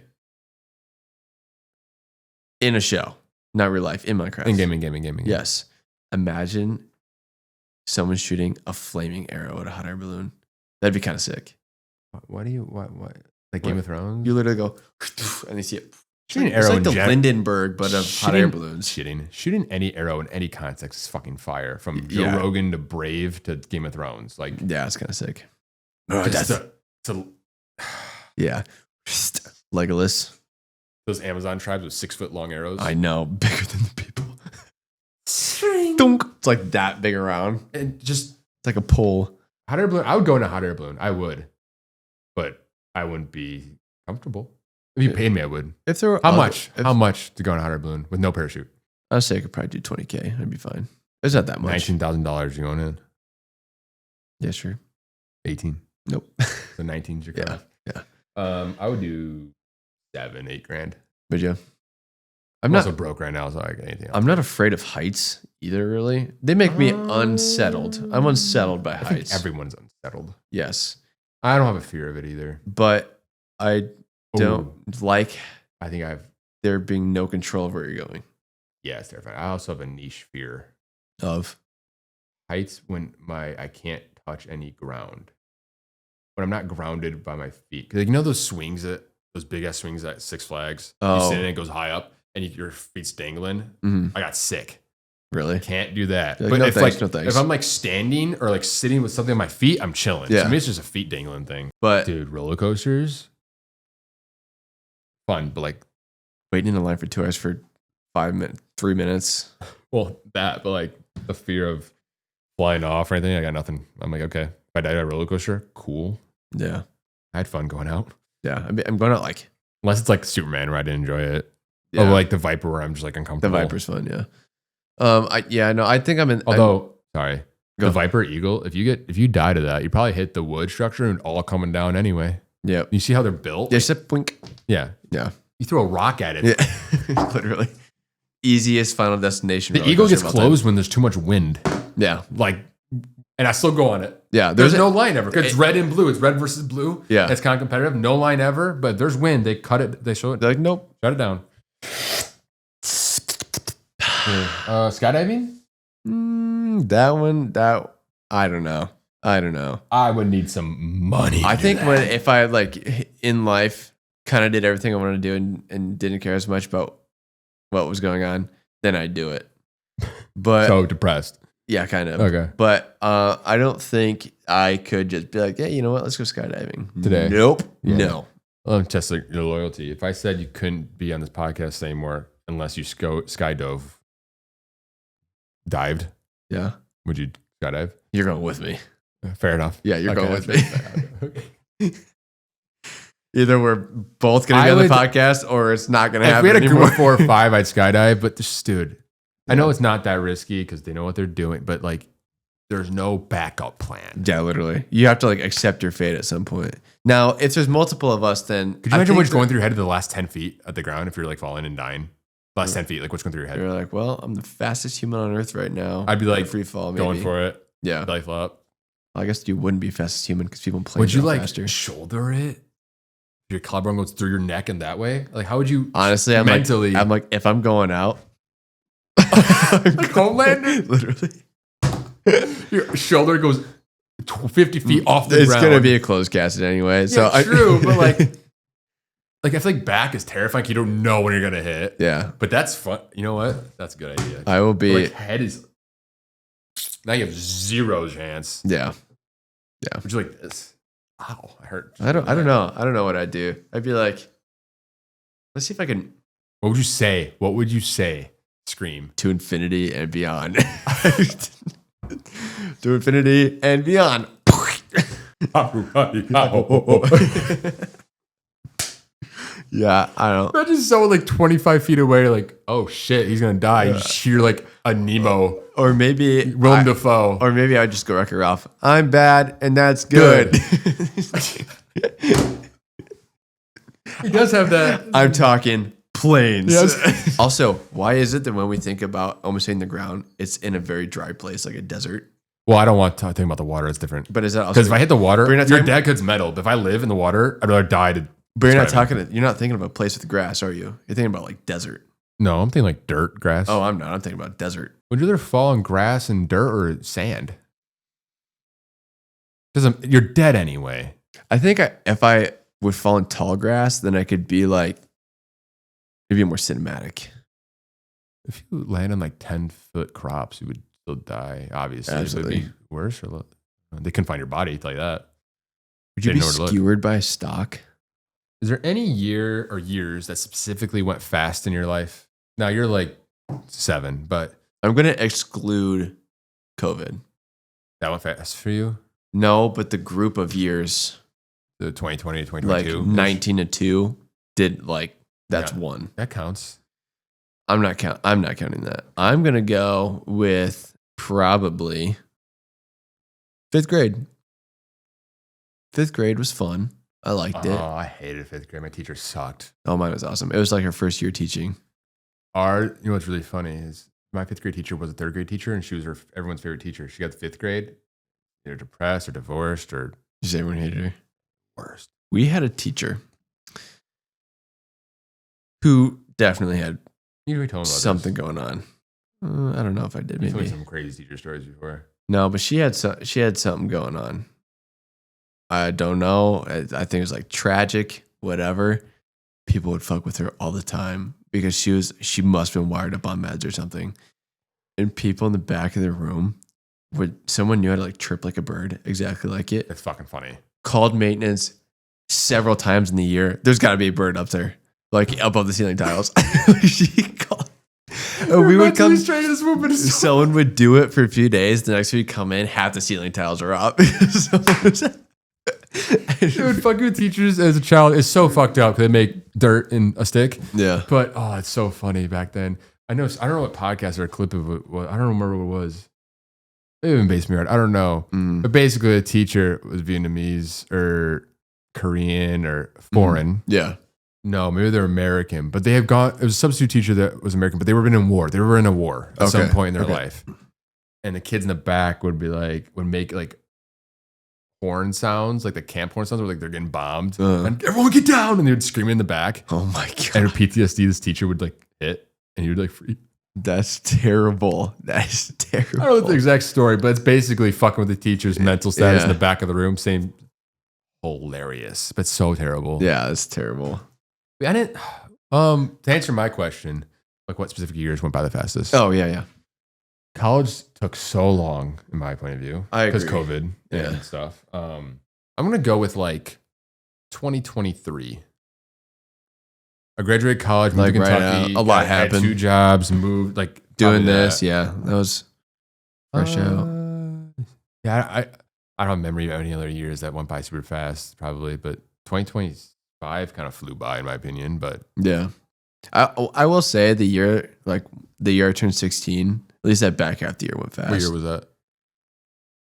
In a show, not real life, in Minecraft. In gaming. Yes. Imagine someone shooting a flaming arrow at a hot air balloon. That'd be kind of sick. What? Like Game of Thrones? You literally go, and they see it. Shooting arrow it's like the Lindenberg, but of hot air balloons. Shooting any arrow in any context is fucking fire. From Joe Rogan to Brave to Game of Thrones. Yeah, it's kind of sick. Yeah. Legolas. Those Amazon tribes with 6-foot long arrows. I know, bigger than the people. It's like that big around. And just it's like a pole. Hot air balloon. I would go in a hot air balloon. I would. But I wouldn't be comfortable. If you paid me, I would. If there were How much to go in a hot air balloon with no parachute? I'd say I could probably do $20,000. I'd be fine. It's not that much. $19,000 you're going in. Yeah, sure. 18. Nope. So 19's your cut. Yeah. I would do $7-8 grand. Would you? I'm also broke right now, so I get anything else. I'm not afraid of heights either, really. They make me unsettled. I'm unsettled by heights. Everyone's unsettled. Yes. I don't have a fear of it either. But I don't like I think there being no control of where you're going. Yeah, it's terrifying. I also have a niche fear of heights when I can't touch any ground. When I'm not grounded by my feet. Because those swings those big ass swings at Six Flags. You sit in and it goes high up and your feet's dangling. Mm-hmm. I got sick. Really? Can't do that. Like, but no if thanks, like no thanks. if I'm like standing or like sitting with something on my feet, I'm chilling. Yeah. To me, it's just a feet dangling thing. But Dude, roller coasters, fun, but like, waiting in a line for 2 hours for 3 minutes. well, that, but like the fear of flying off or anything, I got nothing. I'm like, okay, if I died on a roller coaster, cool. Yeah. I had fun going out. Yeah. I'm going out like. Unless it's like Superman where I didn't enjoy it. Yeah. Or like the Viper where I'm just like The uncomfortable. Viper's fun. Yeah. I think I'm in. Although, sorry, Go. the Viper Eagle, if you die to that, you probably hit the wood structure and all coming down anyway. Yep. You see how they're built? Just a blink. Yeah. Yeah. You throw a rock at it. Yeah. Literally. Easiest Final Destination. The Eagle gets closed when there's too much wind. Yeah. Like, and I still go on it. Yeah. There's no line ever. It's red and blue. It's red versus blue. Yeah. It's kind of competitive. No line ever, but if there's wind, they cut it. They show it. They're like, nope. Shut it down. Skydiving? I don't know. I would need some money. I think if I like in life kind of did everything I wanted to do and didn't care as much about what was going on, then I'd do it. But so depressed. yeah, kind of. Okay. But I don't think I could just be like, hey, you know what? Let's go skydiving Today. Nope. Yeah. No. Well, test your loyalty. If I said you couldn't be on this podcast anymore unless you dived, Yeah. would you skydive? You're going with me. Fair enough. Yeah, you're Okay, going with that's me. Either we're both going to be on the podcast or it's not going to happen If we had a anymore. group of 4 or 5, I'd skydive. But just, dude, I know it's not that risky because they know what they're doing. But like, there's no backup plan. Yeah, literally. You have to like accept your fate at some point. Now, if there's multiple of us, then Could you imagine what's going through your head the last 10 feet at the ground if you're like falling and dying? Last 10 feet, like what's going through your head? You're like, well, I'm the fastest human on earth right now. I'd be like, free fall, maybe. going for it. Yeah. Belly flop. I guess you wouldn't be fastest human because people play. Would you like faster. shoulder it? Your collarbone goes through your neck in that way? Like, how would you Honestly, I'm mentally? like, if I'm going out, like Homelander? literally, Your shoulder goes 50 feet off the it's ground. gonna be a closed casket anyway. So true, but like I feel like back is terrifying. You don't know when you're gonna hit. yeah, But that's fun. You know what? That's a good idea. I will be. Like head is now you have zero chance. Yeah, Would you like this? Ow, I hurt. I don't know. I don't know what I'd do. I'd be like, let's see if I can What would you say? What would you say? Scream. to infinity and beyond. To infinity and beyond. Yeah, I don't. Imagine someone like 25 feet away, like, oh shit, he's gonna die. You just hear like a Nemo, Or maybe Willem Dafoe. Or maybe I'd just go Wreck-It Ralph. I'm bad, and that's good. He does have that. I'm talking planes. Yes. Also, why is it that when we think about almost hitting the ground, it's in a very dry place, like a desert? Well, I don't want to think about the water. It's different. But is that also Because if I hit the water, But you're not your talking- dad could metal. But if I live in the water, I'd rather die to. But skydiving. you're not thinking of a place with grass, are you? You're thinking about like desert. No, I'm thinking like dirt, grass. Oh, I'm not. I'm thinking about desert. Would you rather fall in grass and dirt or sand? You're dead anyway. I think if I would fall in tall grass, then I could be like, maybe more cinematic. If you land on like 10-foot crops, you would still die. Obviously, Absolutely. Would it be worse or they couldn't find your body. Tell you that. Would you Didn't be know where to look. skewered by a stock? Is there any year or years that specifically went fast in your life? Now you're like 7, but I'm going to exclude COVID. that went fast for you. No, but the group of years, The 2020 to like 2022, 19 to 2, did like, that's Yeah. one. that counts. I'm not counting that. I'm going to go with probably 5th grade. 5th grade was fun. I liked it. Oh, I hated 5th grade. My teacher sucked. Oh, mine was awesome. It was like her first year teaching. You know what's really funny is my 5th grade teacher was a 3rd grade teacher, and she was everyone's favorite teacher. She got the 5th grade, either depressed or divorced or Just everyone hated her. worst. We had a teacher who definitely had You already told me about something going on. I don't know if I did. this. You told me Maybe some crazy teacher stories before. no, but she had something going on. I don't know. I think it was like tragic, whatever. People would fuck with her all the time because she must have been wired up on meds or something. and people in the back of the room someone knew how to like trip like a bird, exactly like it. It's fucking funny. Called maintenance several times in the year. There's got to be a bird up there, like above the ceiling tiles. She called. We would come. Someone would do it for a few days. The next week, come in, half the ceiling tiles are up. Dude, fucking with teachers as a child is so fucked up. They make dirt in a stick. Yeah, but it's so funny back then. I don't know what podcast or a clip of it was. I don't remember what it was. Maybe even Base Mirror. I don't know. But basically, the teacher was Vietnamese or Korean or foreign. Yeah. No, maybe they're American, but they have gone. It was a substitute teacher that was American, but they were in war. They were in a war at some point in their life. And the kids in the back would make like horn sounds, like the camp horn sounds, where like they're getting bombed. And everyone get down, and they would scream in the back. Oh my god! And her PTSD, this teacher would like hit, and he would like freeze. That's terrible. That's terrible. I don't know the exact story, but it's basically fucking with the teacher's mental status in the back of the room. Same, hilarious, but so terrible. Yeah, it's terrible. I didn't. To answer my question, like what specific years went by the fastest? Oh yeah. College took so long, in my point of view, because COVID and stuff. I'm gonna go with like 2023. I graduated college, moved to Kentucky. A lot happened. Had 2 jobs, moved like doing this. Yeah, that was fresh out. Yeah, I don't have memory of any other years that went by super fast, probably, but 2025 kind of flew by, in my opinion. But yeah, I will say the year I turned 16. At least that back half the year went fast. What year was that?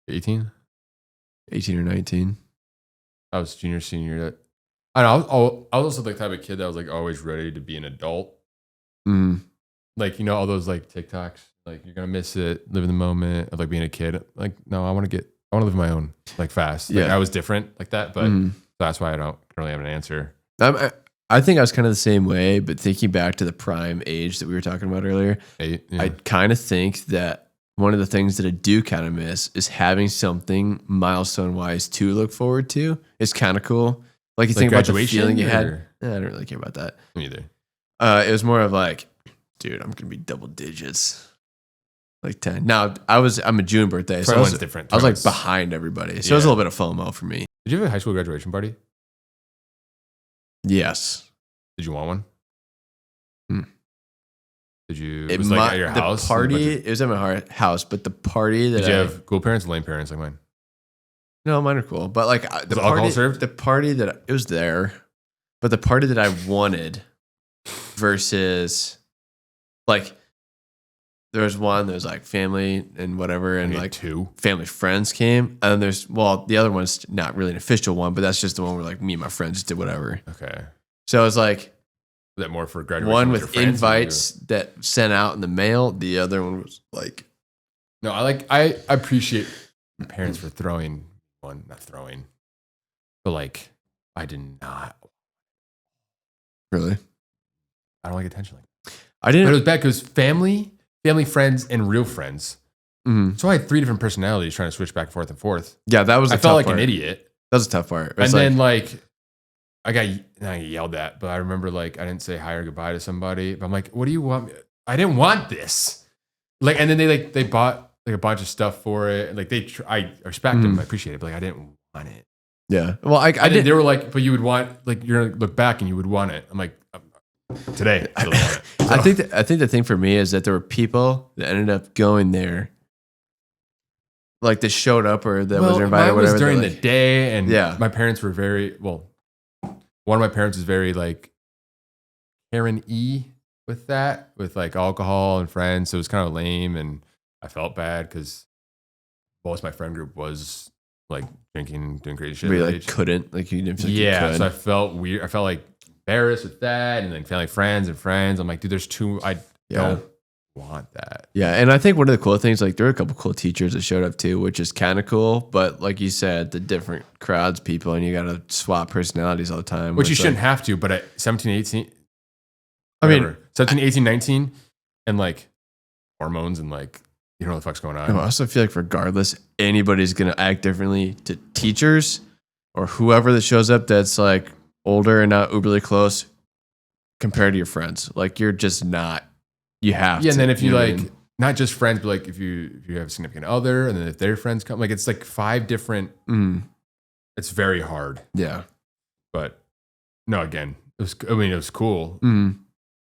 18 or 19. I was junior, senior. I don't know. I was also the type of kid that was like always ready to be an adult. Like, all those like TikToks, like you're going to miss it, live in the moment of like being a kid. Like, no, I want to live my own, like fast. Like, I was different like that, but that's why I don't really have an answer. I think I was kind of the same way, but thinking back to the prime age that we were talking about earlier, I kind of think that one of the things that I do kind of miss is having something milestone-wise to look forward to. It's kind of cool. Like you think about the feeling you had. I don't really care about that. Me either. It was more of like, dude, I'm gonna be double digits, like 10. Now I'm a June birthday, so I was different. I was like behind everybody, so it was a little bit of FOMO for me. Did you have a high school graduation party? Yes. Did you want one? Did you? It was like at your house. The party. It was at my house, but the party that did you have cool parents, or lame parents like mine? No, mine are cool. But like the alcohol served? The party that it was there, but the party that I wanted versus like there was one that was like family and whatever, and like 2 family friends came, and then there's the other one's not really an official one, but that's just the one where like me and my friends did whatever. Okay. So it was like that more for graduation. One with invites that sent out in the mail. The other one was like, no, I appreciate my parents for not throwing, but like I did not really. I don't like attention. I didn't. But it was bad because family, friends, and real friends. So I had 3 different personalities trying to switch back and forth. Yeah, that was. I felt like an idiot. That was a tough part. And then like I got yelled at, but I remember like I didn't say hi or goodbye to somebody. But I'm like, what do you want? I didn't want this. Like, and then they bought like a bunch of stuff for it. Like I respect them, I appreciate it, but like I didn't want it. Yeah. Well, I did. They were like, but you would want, like, you're gonna look back and you would want it. I'm like, today. I want it. So. I think the thing for me is that there were people that ended up going there, like that showed up or that was invited. Or whatever. Was during the day, and my parents were very well. One of my parents was very like Karen-y with that, with like alcohol and friends. So it was kind of lame, and I felt bad because most of my friend group was like drinking, doing crazy shit. But you like couldn't, like you didn't feel like you could. So I felt weird. I felt like embarrassed with that, and then family, friends. I'm like, dude, there's too. I don't want that. Yeah, and I think one of the cool things, like there were a couple cool teachers that showed up too, which is kind of cool. But like you said, the different crowds, people, and you got to swap personalities all the time. Which you shouldn't have to, but at 17, 18, whatever, I mean, 17, 18, 19, and like hormones and like you don't know what the fuck's going on. I also feel like regardless, anybody's going to act differently to teachers or whoever that shows up that's like older and not uberly close compared to your friends. Like you're just not. You have to. Yeah, and then if you like, not just friends, but like if you have a significant other, and then if their friends come, like it's like 5 different. It's very hard. Yeah, but no, again, it was cool.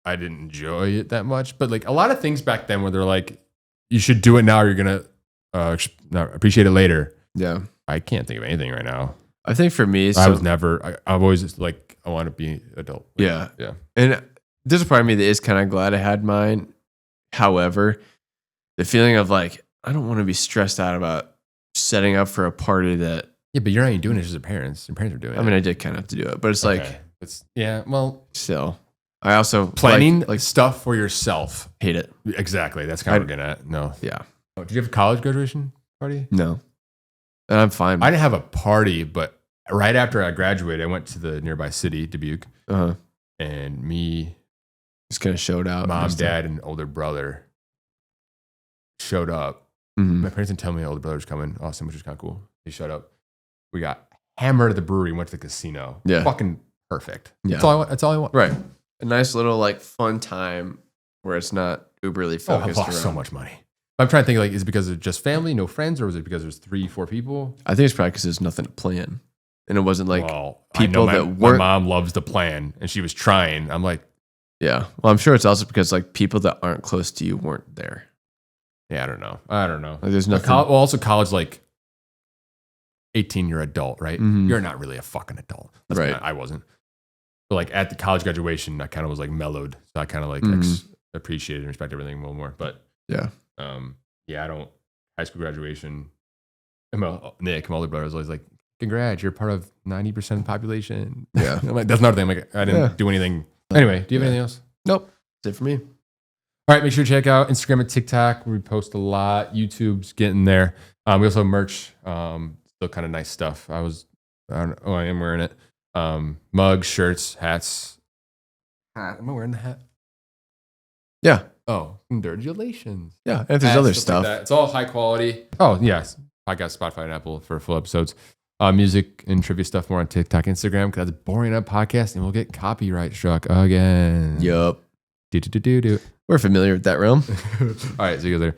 I didn't enjoy it that much, but like a lot of things back then where they're like, you should do it now, or you're gonna not appreciate it later. Yeah, I can't think of anything right now. I think for me, I was never. I've always just like I want to be adult. Yeah, yeah. And there's a part of me that is kind of glad I had mine. However, the feeling of like I don't want to be stressed out about setting up for a party that. Yeah, but you're not even doing it as your parents. Your parents are doing it. I mean, I did kind of have to do it, but it's like well, still. I also planning like stuff for yourself. Hate it. Exactly. That's kind of what we're getting at. No. Yeah. Oh, did you have a college graduation party? No. And I'm fine. I didn't have a party, but right after I graduated, I went to the nearby city, Dubuque. And me, just kind of showed out. Mom, dad, and older brother showed up. My parents didn't tell me my older brother was coming. Austin, which was kind of cool. He showed up. We got hammered at the brewery. Went to the casino. Yeah. Fucking perfect. Yeah. That's all I want. Right. A nice little like fun time where it's not uberly focused. I lost so much money. I'm trying to think, like, is it because of just family, no friends, or was it because there's 3-4 people? I think it's probably because there's nothing to plan. And it wasn't like people that weren't. My mom loves to plan, and she was trying. I'm like, yeah. Well, I'm sure it's also because like people that aren't close to you weren't there. Yeah, I don't know. Like, there's nothing. Also, college, like, 18, you're adult, right? You're not really a fucking adult. Right. I wasn't. But like at the college graduation, I kind of was like mellowed. So I kind of like appreciated and respect everything a little more. But yeah. I don't. High school graduation, Nick, my older brother, was always like, congrats, you're part of 90% of the population. Yeah. I'm like, that's another thing. I'm like, I didn't do anything. Anyway, do you have anything else? Nope. That's it for me. All right, make sure to check out Instagram and TikTok. We post a lot. YouTube's getting there. We also have merch. Still kind of nice stuff. I am wearing it. Mugs, shirts, hats. Am I wearing the hat? Yeah. Oh, congratulations. Yeah. And there's other stuff. Like it's all high quality. Oh, yes. Podcast, Spotify, and Apple for full episodes. Music and trivia stuff more on TikTok, Instagram, because that's boring up podcast, and we'll get copyright struck again. Yup. Do. We're familiar with that realm. All right, see you guys later.